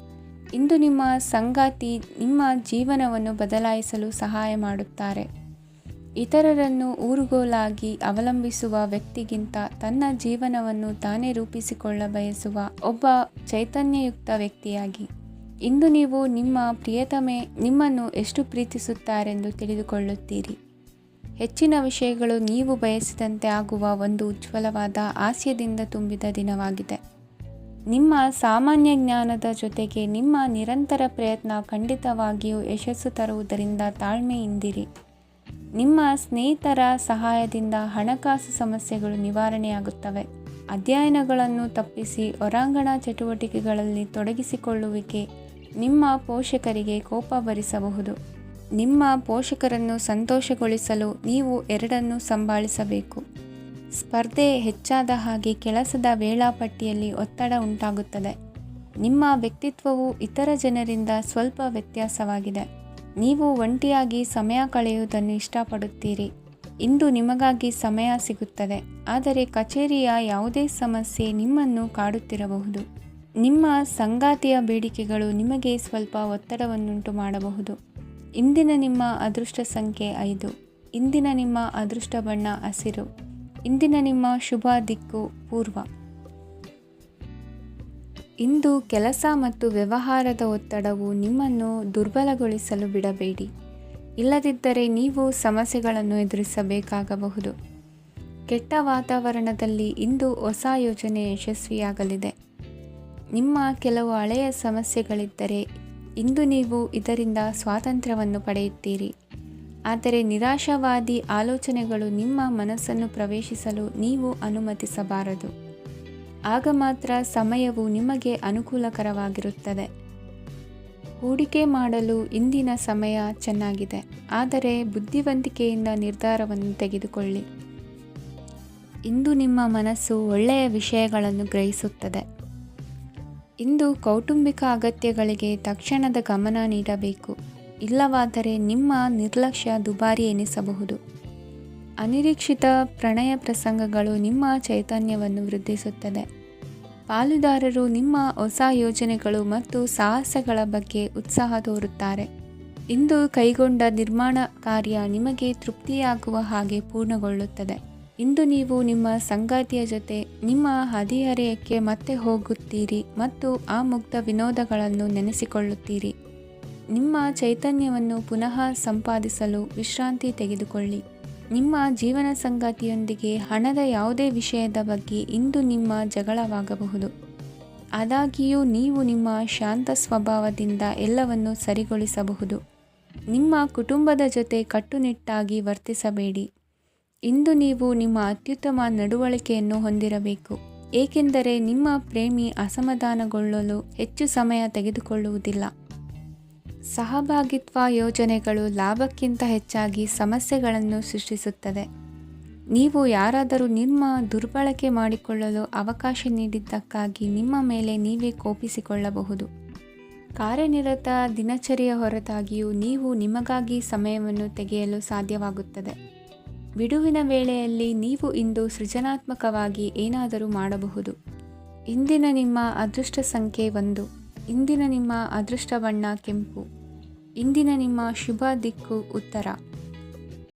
ಇಂದು ನಿಮ್ಮ ಸಂಗಾತಿ ನಿಮ್ಮ ಜೀವನವನ್ನು ಬದಲಾಯಿಸಲು ಸಹಾಯ ಮಾಡುತ್ತಾರೆ. ಇತರರನ್ನು ಊರುಗೋಲಾಗಿ ಅವಲಂಬಿಸುವ ವ್ಯಕ್ತಿಗಿಂತ ತನ್ನ ಜೀವನವನ್ನು ತಾನೇ ರೂಪಿಸಿಕೊಳ್ಳ ಬಯಸುವ ಒಬ್ಬ ಚೈತನ್ಯಯುಕ್ತ ವ್ಯಕ್ತಿಯಾಗಿ. ಇಂದು ನೀವು ನಿಮ್ಮ ಪ್ರಿಯತಮೆ ನಿಮ್ಮನ್ನು ಎಷ್ಟು ಪ್ರೀತಿಸುತ್ತಾರೆಂದು ತಿಳಿದುಕೊಳ್ಳುತ್ತೀರಿ. ಹೆಚ್ಚಿನ ವಿಷಯಗಳು ನೀವು ಬಯಸಿದಂತೆ ಆಗುವ ಒಂದು ಉಜ್ವಲವಾದ ಹಾಸ್ಯದಿಂದ ತುಂಬಿದ ದಿನವಾಗಿದೆ. ನಿಮ್ಮ ಸಾಮಾನ್ಯ ಜ್ಞಾನದ ಜೊತೆಗೆ ನಿಮ್ಮ ನಿರಂತರ ಪ್ರಯತ್ನ ಖಂಡಿತವಾಗಿಯೂ ಯಶಸ್ಸು ತರುವುದರಿಂದ ತಾಳ್ಮೆಯಿಂದಿರಿ. ನಿಮ್ಮ ಸ್ನೇಹಿತರ ಸಹಾಯದಿಂದ ಹಣಕಾಸು ಸಮಸ್ಯೆಗಳು ನಿವಾರಣೆಯಾಗುತ್ತವೆ. ಅಧ್ಯಯನಗಳನ್ನು ತಪ್ಪಿಸಿ ಹೊರಾಂಗಣ ಚಟುವಟಿಕೆಗಳಲ್ಲಿ ತೊಡಗಿಸಿಕೊಳ್ಳುವಿಕೆ ನಿಮ್ಮ ಪೋಷಕರಿಗೆ ಕೋಪ ಭರಿಸಬಹುದು. ನಿಮ್ಮ ಪೋಷಕರನ್ನು ಸಂತೋಷಗೊಳಿಸಲು ನೀವು ಎರಡನ್ನೂ ಸಂಭಾಳಿಸಬೇಕು. ಸ್ಪರ್ಧೆ ಹೆಚ್ಚಾದ ಹಾಗೆ ಕೆಲಸದ ವೇಳಾಪಟ್ಟಿಯಲ್ಲಿ ಒತ್ತಡ ಉಂಟಾಗುತ್ತದೆ. ನಿಮ್ಮ ವ್ಯಕ್ತಿತ್ವವು ಇತರ ಜನರಿಂದ ಸ್ವಲ್ಪ ವ್ಯತ್ಯಾಸವಾಗಿದೆ. ನೀವು ಒಂಟಿಯಾಗಿ ಸಮಯ ಕಳೆಯುವುದನ್ನು ಇಷ್ಟಪಡುತ್ತೀರಿ. ಇಂದು ನಿಮಗಾಗಿ ಸಮಯ ಸಿಗುತ್ತದೆ, ಆದರೆ ಕಚೇರಿಯ ಯಾವುದೇ ಸಮಸ್ಯೆ ನಿಮ್ಮನ್ನು ಕಾಡುತ್ತಿರಬಹುದು. ನಿಮ್ಮ ಸಂಗಾತಿಯ ಬೇಡಿಕೆಗಳು ನಿಮಗೆ ಸ್ವಲ್ಪ ಒತ್ತಡವನ್ನುಂಟು ಮಾಡಬಹುದು. ಇಂದಿನ ನಿಮ್ಮ ಅದೃಷ್ಟ ಸಂಖ್ಯೆ 5. ಇಂದಿನ ನಿಮ್ಮ ಅದೃಷ್ಟ ಬಣ್ಣ ಹಸಿರು. ಇಂದಿನ ನಿಮ್ಮ ಶುಭ ದಿಕ್ಕು ಪೂರ್ವ. ಇಂದು ಕೆಲಸ ಮತ್ತು ವ್ಯವಹಾರದ ಒತ್ತಡವು ನಿಮ್ಮನ್ನು ದುರ್ಬಲಗೊಳಿಸಲು ಬಿಡಬೇಡಿ. ಇಲ್ಲದಿದ್ದರೆ ನೀವು ಸಮಸ್ಯೆಗಳನ್ನು ಎದುರಿಸಬೇಕಾಗಬಹುದು. ಕೆಟ್ಟ ವಾತಾವರಣದಲ್ಲಿ ಇಂದು ಹೊಸ ಯೋಜನೆ ಯಶಸ್ವಿಯಾಗಲಿದೆ. ನಿಮ್ಮ ಕೆಲವು ಹಳೆಯ ಸಮಸ್ಯೆಗಳಿದ್ದರೆ ಇಂದು ನೀವು ಇದರಿಂದ ಸ್ವಾತಂತ್ರ್ಯವನ್ನು ಪಡೆಯುತ್ತೀರಿ. ಆದರೆ ನಿರಾಶಾವಾದಿ ಆಲೋಚನೆಗಳು ನಿಮ್ಮ ಮನಸ್ಸನ್ನು ಪ್ರವೇಶಿಸಲು ನೀವು ಅನುಮತಿಸಬಾರದು. ಆಗ ಮಾತ್ರ ಸಮಯವು ನಿಮಗೆ ಅನುಕೂಲಕರವಾಗಿರುತ್ತದೆ. ಹೂಡಿಕೆ ಮಾಡಲು ಇಂದಿನ ಸಮಯ ಚೆನ್ನಾಗಿದೆ, ಆದರೆ ಬುದ್ಧಿವಂತಿಕೆಯಿಂದ ನಿರ್ಧಾರವನ್ನು ತೆಗೆದುಕೊಳ್ಳಿ. ಇಂದು ನಿಮ್ಮ ಮನಸ್ಸು ಒಳ್ಳೆಯ ವಿಷಯಗಳನ್ನು ಗ್ರಹಿಸುತ್ತದೆ. ಇಂದು ಕೌಟುಂಬಿಕ ಅಗತ್ಯಗಳಿಗೆ ತಕ್ಷಣದ ಗಮನ ನೀಡಬೇಕು, ಇಲ್ಲವಾದರೆ ನಿಮ್ಮ ನಿರ್ಲಕ್ಷ್ಯ ದುಬಾರಿ ಎನಿಸಬಹುದು. ಅನಿರೀಕ್ಷಿತ ಪ್ರಣಯ ಪ್ರಸಂಗಗಳು ನಿಮ್ಮ ಚೈತನ್ಯವನ್ನು ವೃದ್ಧಿಸುತ್ತದೆ. ಪಾಲುದಾರರು ನಿಮ್ಮ ಹೊಸ ಯೋಜನೆಗಳು ಮತ್ತು ಸಾಹಸಗಳ ಬಗ್ಗೆ ಉತ್ಸಾಹ ತೋರುತ್ತಾರೆ. ಇಂದು ಕೈಗೊಂಡ ನಿರ್ಮಾಣ ಕಾರ್ಯ ನಿಮಗೆ ತೃಪ್ತಿಯಾಗುವ ಹಾಗೆ ಪೂರ್ಣಗೊಳ್ಳುತ್ತದೆ. ಇಂದು ನೀವು ನಿಮ್ಮ ಸಂಗಾತಿಯ ಜೊತೆ ನಿಮ್ಮ ಹದಿಹರೆಯಕ್ಕೆ ಮತ್ತೆ ಹೋಗುತ್ತೀರಿ ಮತ್ತು ಆ ಮುಗ್ಧ ವಿನೋದಗಳನ್ನು ನೆನೆಸಿಕೊಳ್ಳುತ್ತೀರಿ. ನಿಮ್ಮ ಚೈತನ್ಯವನ್ನು ಪುನಃ ಸಂಪಾದಿಸಲು ವಿಶ್ರಾಂತಿ ತೆಗೆದುಕೊಳ್ಳಿ. ನಿಮ್ಮ ಜೀವನ ಸಂಗಾತಿಯೊಂದಿಗೆ ಹಣದ ಯಾವುದೇ ವಿಷಯದ ಬಗ್ಗೆ ಇಂದು ನಿಮ್ಮ ಜಗಳವಾಗಬಹುದು. ಆದಾಗ್ಯೂ ನೀವು ನಿಮ್ಮ ಶಾಂತ ಸ್ವಭಾವದಿಂದ ಎಲ್ಲವನ್ನು ಸರಿಗೊಳಿಸಬಹುದು. ನಿಮ್ಮ ಕುಟುಂಬದ ಜೊತೆ ಕಟ್ಟುನಿಟ್ಟಾಗಿ ವರ್ತಿಸಬೇಡಿ. ಇಂದು ನೀವು ನಿಮ್ಮ ಅತ್ಯುತ್ತಮ ನಡವಳಿಕೆಯನ್ನು ಹೊಂದಿರಬೇಕು, ಏಕೆಂದರೆ ನಿಮ್ಮ ಪ್ರೇಮಿ ಅಸಮಾಧಾನಗೊಳ್ಳಲು ಹೆಚ್ಚು ಸಮಯ ತೆಗೆದುಕೊಳ್ಳುವುದಿಲ್ಲ. ಸಹಭಾಗಿತ್ವ ಯೋಜನೆಗಳು ಲಾಭಕ್ಕಿಂತ ಹೆಚ್ಚಾಗಿ ಸಮಸ್ಯೆಗಳನ್ನು ಸೃಷ್ಟಿಸುತ್ತದೆ. ನೀವು ಯಾರಾದರೂ ನಿಮ್ಮ ದುರ್ಬಳಕೆ ಮಾಡಿಕೊಳ್ಳಲು ಅವಕಾಶ ನೀಡಿದ್ದಕ್ಕಾಗಿ ನಿಮ್ಮ ಮೇಲೆ ನೀವೇ ಕೋಪಿಸಿಕೊಳ್ಳಬಹುದು. ಕಾರ್ಯನಿರತ ದಿನಚರಿಯ ಹೊರತಾಗಿಯೂ ನೀವು ನಿಮಗಾಗಿ ಸಮಯವನ್ನು ತೆಗೆಯಲು ಸಾಧ್ಯವಾಗುತ್ತದೆ. ಬಿಡುವಿನ ವೇಳೆಯಲ್ಲಿ ನೀವು ಇಂದು ಸೃಜನಾತ್ಮಕವಾಗಿ ಏನಾದರೂ ಮಾಡಬಹುದು. ಇಂದಿನ ನಿಮ್ಮ ಅದೃಷ್ಟ ಸಂಖ್ಯೆ 1. ಇಂದಿನ ನಿಮ್ಮ ಅದೃಷ್ಟ ಬಣ್ಣ ಕೆಂಪು. ಇಂದಿನ ನಿಮ್ಮ ಶುಭ ದಿಕ್ಕು ಉತ್ತರ.